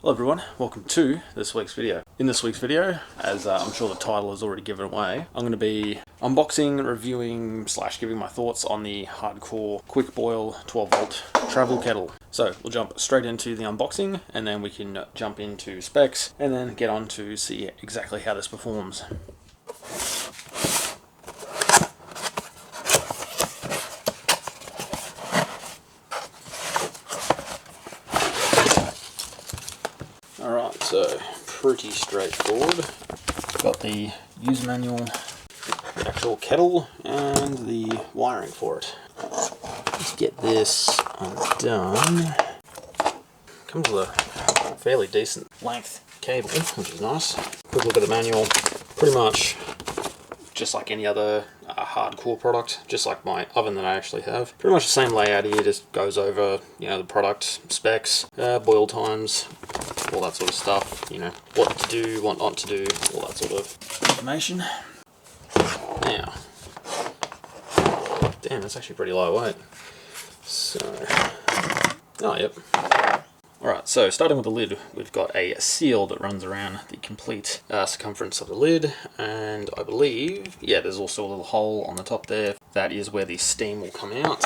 Hello everyone, welcome to this week's video. In this week's video, as I'm sure the title has already given away, I'm going to be unboxing, reviewing / giving my thoughts on the Hardkorr quick boil 12 volt travel kettle. So we'll jump straight into the unboxing and then we can jump into specs and then get on to see exactly how this performs. Alright, so pretty straightforward. Got the user manual, the actual kettle, and the wiring for it. Let's get this undone. Comes with a fairly decent length cable, which is nice. Quick look at the manual. Pretty much just like any other Hardkorr product, just like my oven that I actually have. Pretty much the same layout here, just goes over, the product specs, boil times, all that sort of stuff, what to do, what not to do, all that sort of information. Now, damn, that's actually pretty lightweight. So, oh, yep. Alright, so starting with the lid, we've got a seal that runs around the complete circumference of the lid, and I believe, there's also a little hole on the top there. That is where the steam will come out.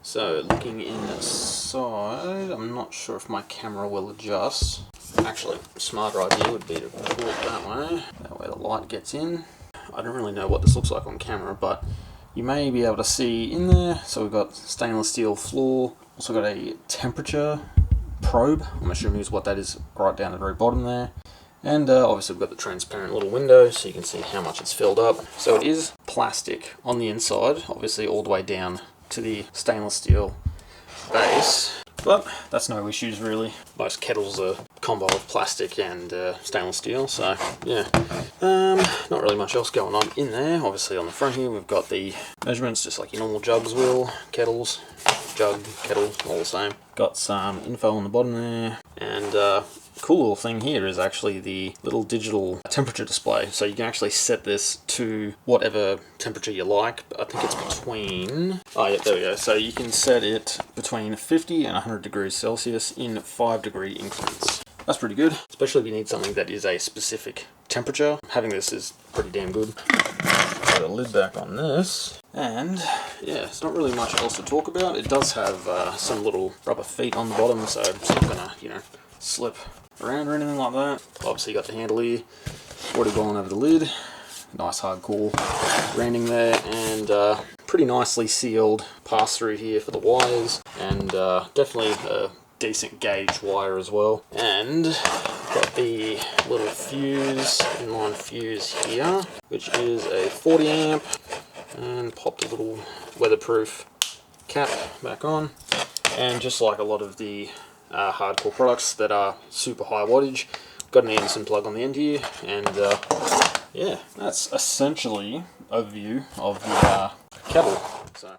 So looking inside, I'm not sure if my camera will adjust. Actually, a smarter idea would be to pull it that way the light gets in. I don't really know what this looks like on camera, but you may be able to see in there. So we've got stainless steel floor, also got a temperature probe, I'm assuming is what that is, right down at the very bottom there. And obviously we've got the transparent little window so you can see how much it's filled up. So it is plastic on the inside, obviously all the way down to the stainless steel base, but that's no issues really. Most kettles are a combo of plastic and stainless steel, so yeah. Not really much else going on in there. Obviously on the front here we've got the measurements just like your normal jugs will, kettles, jug, kettle, all the same. Got some info on the bottom there, and cool little thing here is actually the little digital temperature display. So you can actually set this to whatever temperature you like. I think it's between, oh yeah, there we go. So you can set it between 50 and 100 degrees Celsius in 5-degree increments. That's pretty good, especially if you need something that is a specific temperature. Having this is pretty damn good. Put the lid back on this, and yeah, it's not really much else to talk about. It does have some little rubber feet on the bottom, so it's not gonna, slip around or anything like that. Obviously you got the handle here, already gone over the lid. Nice Hardkorr branding there, and pretty nicely sealed pass through here for the wires, and definitely a decent gauge wire as well. And got the little fuse, inline fuse here, which is a 40 amp, and popped a little weatherproof cap back on. And just like a lot of the Hardkorr products that are super high wattage, got an Anderson plug on the end here, and yeah, that's essentially overview of the kettle. So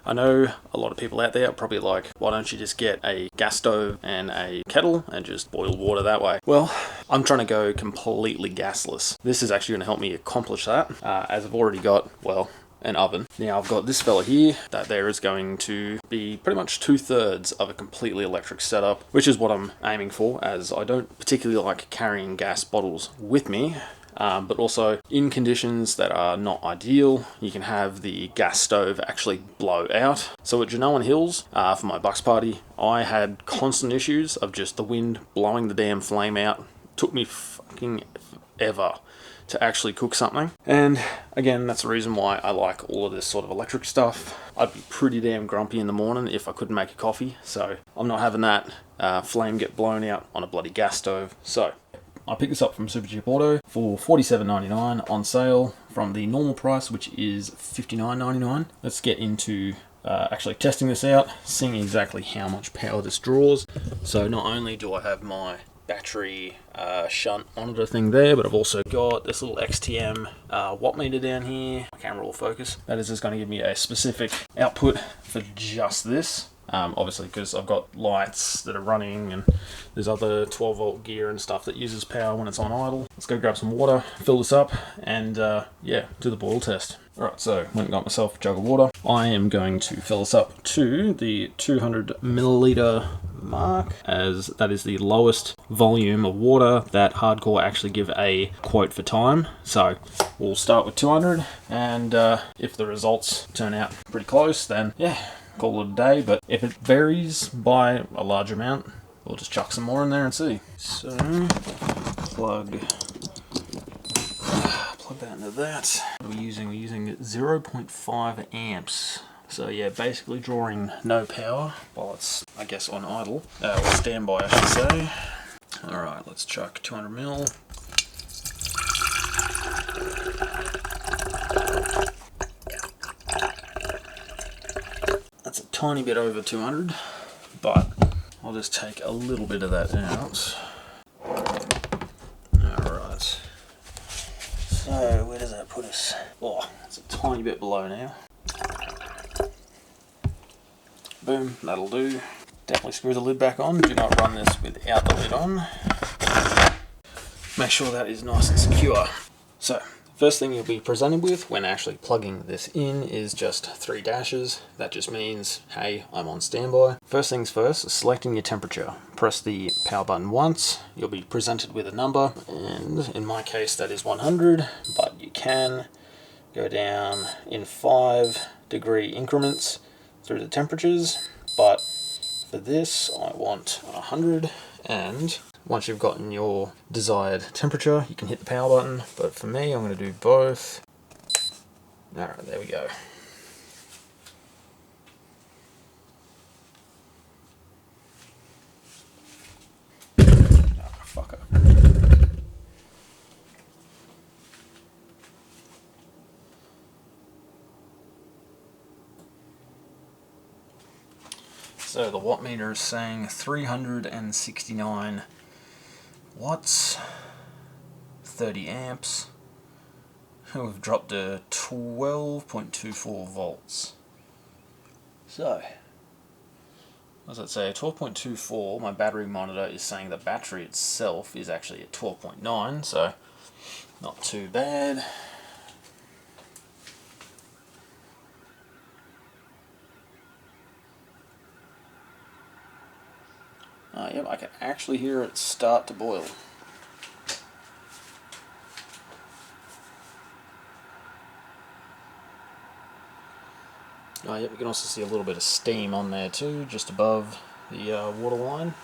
I know a lot of people out there are probably like, why don't you just get a gas stove and a kettle and just boil water that way? Well, I'm trying to go completely gasless. This is actually going to help me accomplish that, as I've already got, well, an oven. Now I've got this fella here that there is going to be pretty much 2/3 of a completely electric setup, which is what I'm aiming for, as I don't particularly like carrying gas bottles with me. But also in conditions that are not ideal, you can have the gas stove actually blow out. So at Genoan Hills, for my Bucks party, I had constant issues of just the wind blowing the damn flame out. Took me fucking ever to actually cook something. And again, that's the reason why I like all of this sort of electric stuff. I'd be pretty damn grumpy in the morning if I couldn't make a coffee, so I'm not having that flame get blown out on a bloody gas stove. So I picked this up from Supercheap Auto for $47.99 on sale from the normal price, which is $59.99. Let's get into actually testing this out, seeing exactly how much power this draws. So not only do I have my battery shunt monitor thing there, but I've also got this little XTM watt meter down here. My camera will focus. That is just going to give me a specific output for just this. Obviously because I've got lights that are running and there's other 12 volt gear and stuff that uses power when it's on idle. Let's go grab some water, fill this up, and yeah, do the boil test. Alright, so went and got myself a jug of water. I am going to fill this up to the 200 milliliter mark, as that is the lowest volume of water that Hardkorr actually give a quote for time. So we'll start with 200, and if the results turn out pretty close, then yeah, call it a day. But if it varies by a large amount, we'll just chuck some more in there and see. So plug that into that. What are we using? We're using 0.5 amps. So yeah, basically drawing no power while it's, I guess, on idle. Or standby, I should say. Alright, let's chuck 200 mil. That's a tiny bit over 200, but I'll just take a little bit of that out. Alright. So, where does that put us? Oh, it's a tiny bit below now. Boom, that'll do. Definitely screw the lid back on. Do not run this without the lid on. Make sure that is nice and secure. So, first thing you'll be presented with when actually plugging this in is just 3 dashes. That just means, hey, I'm on standby. First things first, selecting your temperature. Press the power button once. You'll be presented with a number, and in my case that is 100, but you can go down in 5-degree increments through the temperatures, but for this I want 100, and once you've gotten your desired temperature you can hit the power button, but for me I'm going to do both. Alright, there we go. Oh, fucker. So the watt meter is saying 369 watts, 30 amps, and we've dropped to 12.24 volts. So, what does it say? 12.24, my battery monitor is saying the battery itself is actually at 12.9, so not too bad. Yep, I can actually hear it start to boil. Yep, you can also see a little bit of steam on there too, just above the water line.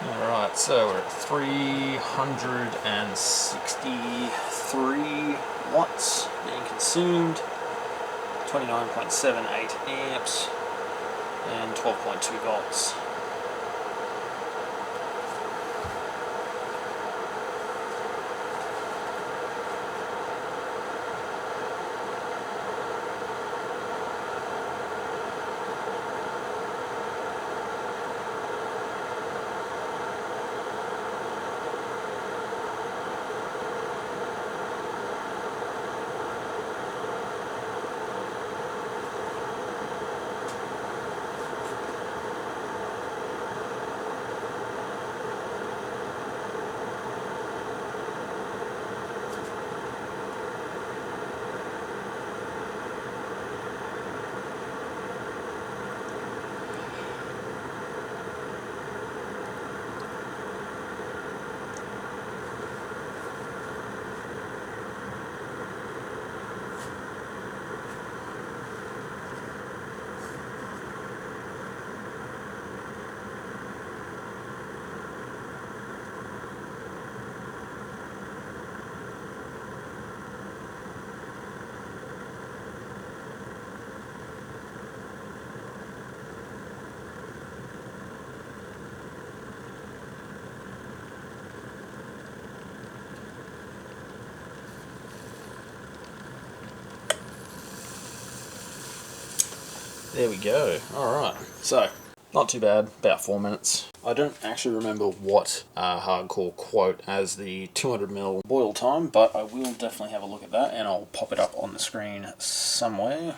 Alright, so we're at 363 watts being consumed, 29.78 amps, and 12.2 volts. There we go. Alright, so not too bad, about 4 minutes. I don't actually remember what Hardkorr quote as the 200ml boil time, but I will definitely have a look at that and I'll pop it up on the screen somewhere.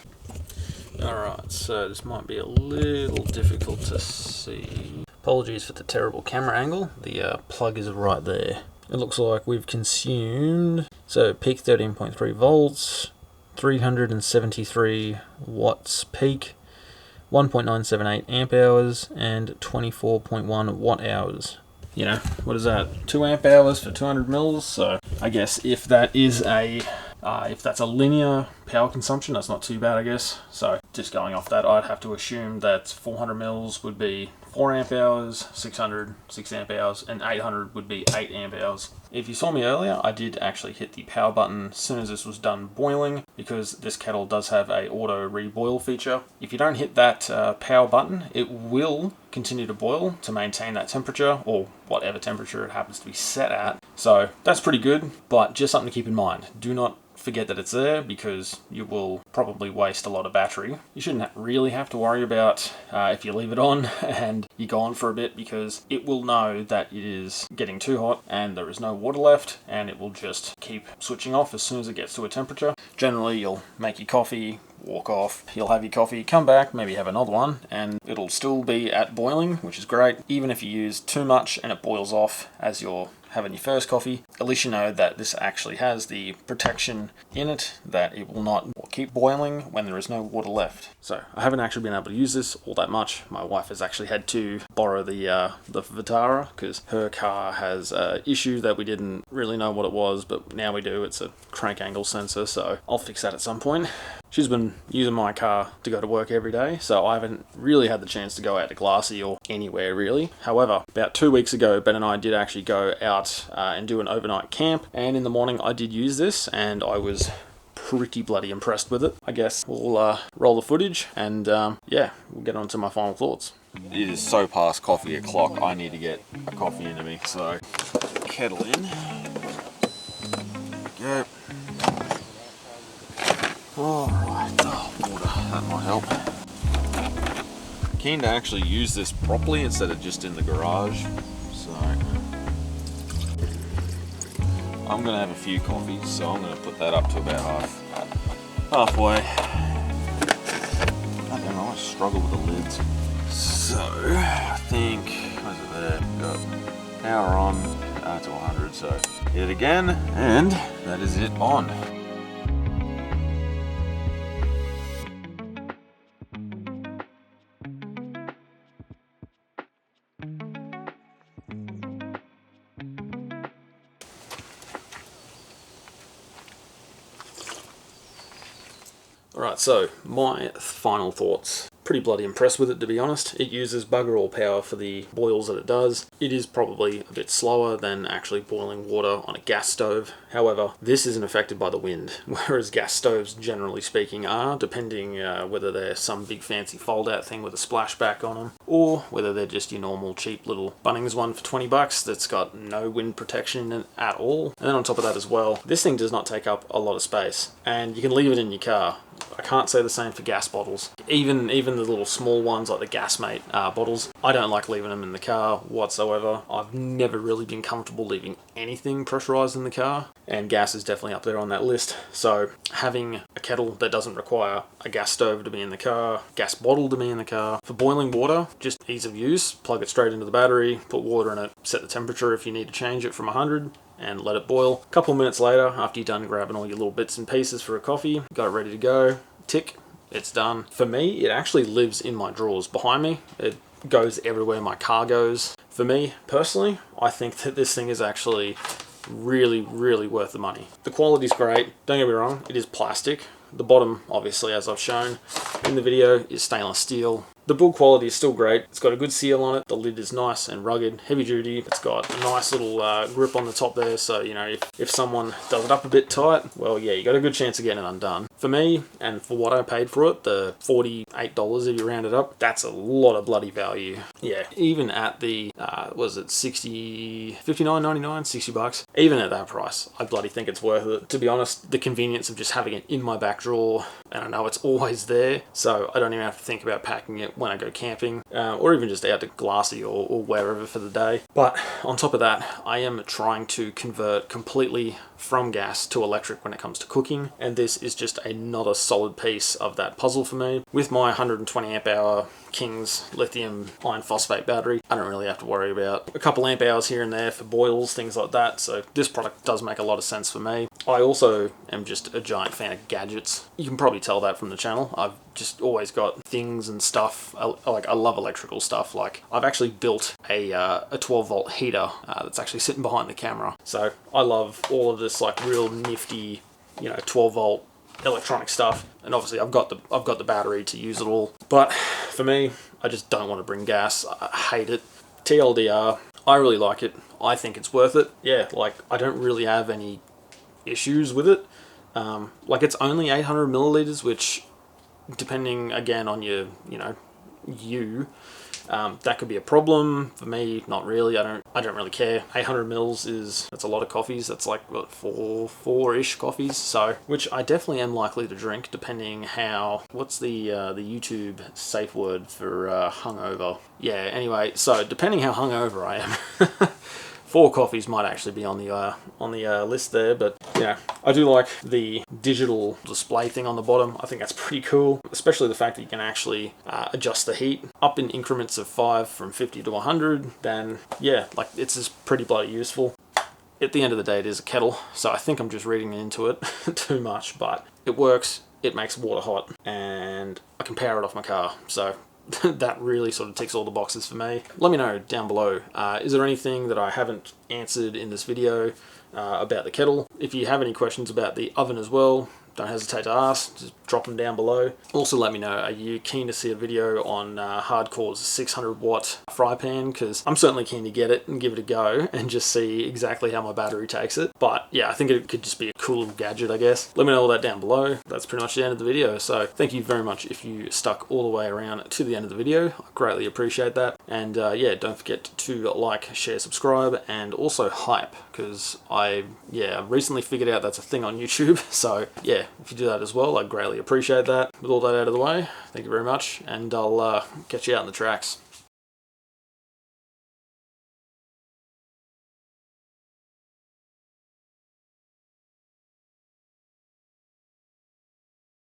Alright, so this might be a little difficult to see. Apologies for the terrible camera angle, the plug is right there. It looks like we've consumed, so peak 13.3 volts, 373 watts peak, 1.978 amp hours, and 24.1 watt hours. You know, what is that? 2 amp hours for 200 mils. So I guess if that is if that's a linear power consumption, that's not too bad, I guess. So just going off that, I'd have to assume that 400 mils would be 4 amp hours, 600, 6 amp hours, and 800 would be 8 amp hours. If you saw me earlier, I did actually hit the power button as soon as this was done boiling, because this kettle does have a auto reboil feature. If you don't hit that power button, it will continue to boil to maintain that temperature, or whatever temperature it happens to be set at. So that's pretty good, but just something to keep in mind. Do not forget that it's there, because you will probably waste a lot of battery. You shouldn't really have to worry about if you leave it on and you go on for a bit, because it will know that it is getting too hot and there is no water left, and it will just keep switching off as soon as it gets to a temperature. Generally, you'll make your coffee, walk off, you'll have your coffee, come back, maybe have another one, and it'll still be at boiling, which is great. Even if you use too much and it boils off as you're having your first coffee, at least you know that this actually has the protection in it that it will not keep boiling when there is no water left. So I haven't actually been able to use this all that much. My wife has actually had to borrow the Vitara, because her car has an issue that we didn't really know what it was, but now we do. It's a crank angle sensor, so I'll fix that at some point. She's been using my car to go to work every day, so I haven't really had the chance to go out to Glassy or anywhere really. However, about 2 weeks ago, Ben and I did actually go out and do an overnight camp, and in the morning I did use this, and I was pretty bloody impressed with it. I guess we'll roll the footage, and yeah, we'll get on to my final thoughts. It is so past coffee o'clock, I need to get a coffee into me, so kettle in. Go. Alright, water, that might help. Keen to actually use this properly instead of just in the garage, so I'm going to have a few coffees, so I'm going to put that up to about halfway. I don't know, I struggle with the lids. So, I think, where's it there? Got power on to 100, so hit it again, and that is it on. Alright, so my final thoughts. Pretty bloody impressed with it, to be honest. It uses bugger all power for the boils that it does. It is probably a bit slower than actually boiling water on a gas stove. However, this isn't affected by the wind, whereas gas stoves, generally speaking, are, depending whether they're some big fancy fold-out thing with a splashback on them, or whether they're just your normal cheap little Bunnings one for 20 bucks that's got no wind protection in it at all. And then on top of that as well, this thing does not take up a lot of space, and you can leave it in your car. I can't say the same for gas bottles. Even the little small ones like the Gasmate bottles, I don't like leaving them in the car whatsoever. I've never really been comfortable leaving anything pressurized in the car, and gas is definitely up there on that list. So having a kettle that doesn't require a gas stove to be in the car, gas bottle to be in the car, for boiling water, just ease of use, plug it straight into the battery, put water in it, set the temperature if you need to change it from 100, and let it boil. A couple minutes later, after you're done grabbing all your little bits and pieces for a coffee, got it ready to go, tick, it's done. For me, it actually lives in my drawers behind me. It goes everywhere my car goes. For me, personally, I think that this thing is actually really, really worth the money. The quality's great, don't get me wrong, it is plastic. The bottom, obviously, as I've shown in the video, is stainless steel. The build quality is still great. It's got a good seal on it. The lid is nice and rugged, heavy duty. It's got a nice little grip on the top there, so you know, if someone does it up a bit tight, well yeah, you got a good chance of getting it undone. For me, and for what I paid for it, the $48 if you round it up, that's a lot of bloody value. Yeah, even at the was it $59.99, 60 bucks, even at that price, I bloody think it's worth it. To be honest, the convenience of just having it in my back drawer, and I know it's always there, so I don't even have to think about packing it when I go camping, or even just out to Glassy or wherever for the day. But on top of that, I am trying to convert completely from gas to electric when it comes to cooking, and this is just another solid piece of that puzzle for me. With my 120 amp hour King's lithium iron phosphate battery, I don't really have to worry about a couple amp hours here and there for boils, things like that, so this product does make a lot of sense for me. I also am just a giant fan of gadgets. You can probably tell that from the channel. I've just always got things and stuff. I love electrical stuff. Like, I've actually built a 12 volt heater that's actually sitting behind the camera. So I love all of this like real nifty, you know, 12 volt electronic stuff. And obviously I've got the battery to use it all. But for me, I just don't want to bring gas. I hate it. TLDR, I really like it. I think it's worth it. Yeah, like, I don't really have any issues with it. Like, it's only 800 milliliters, which, depending again on your, you know, that could be a problem. For me, not really. I don't really care. 800 mils that's a lot of coffees. That's like what, four-ish coffees. So, which I definitely am likely to drink, depending how. What's the YouTube safe word for hungover? Yeah. Anyway, so depending how hungover I am. 4 coffees might actually be on the list there, but yeah, I do like the digital display thing on the bottom. I think that's pretty cool, especially the fact that you can actually adjust the heat up in increments of 5 from 50 to 100. Then yeah, like, it's just pretty bloody useful. At the end of the day, it is a kettle, so I think I'm just reading into it too much, but it works. It makes water hot, and I can power it off my car. So that really sort of ticks all the boxes for me. Let me know down below, is there anything that I haven't answered in this video about the kettle? If you have any questions about the oven as well, don't hesitate to ask, just drop them down below. Also let me know, are you keen to see a video on Hardkorr's 600 watt fry pan? Because I'm certainly keen to get it and give it a go and just see exactly how my battery takes it. But yeah, I think it could just be a cool little gadget, I guess. Let me know all that down below. That's pretty much the end of the video. So thank you very much if you stuck all the way around to the end of the video. I greatly appreciate that. And yeah, don't forget to like, share, subscribe, and also hype, because I recently figured out that's a thing on YouTube. So yeah, if you do that as well, I'd greatly appreciate that. With all that out of the way, thank you very much, and I'll catch you out in the tracks.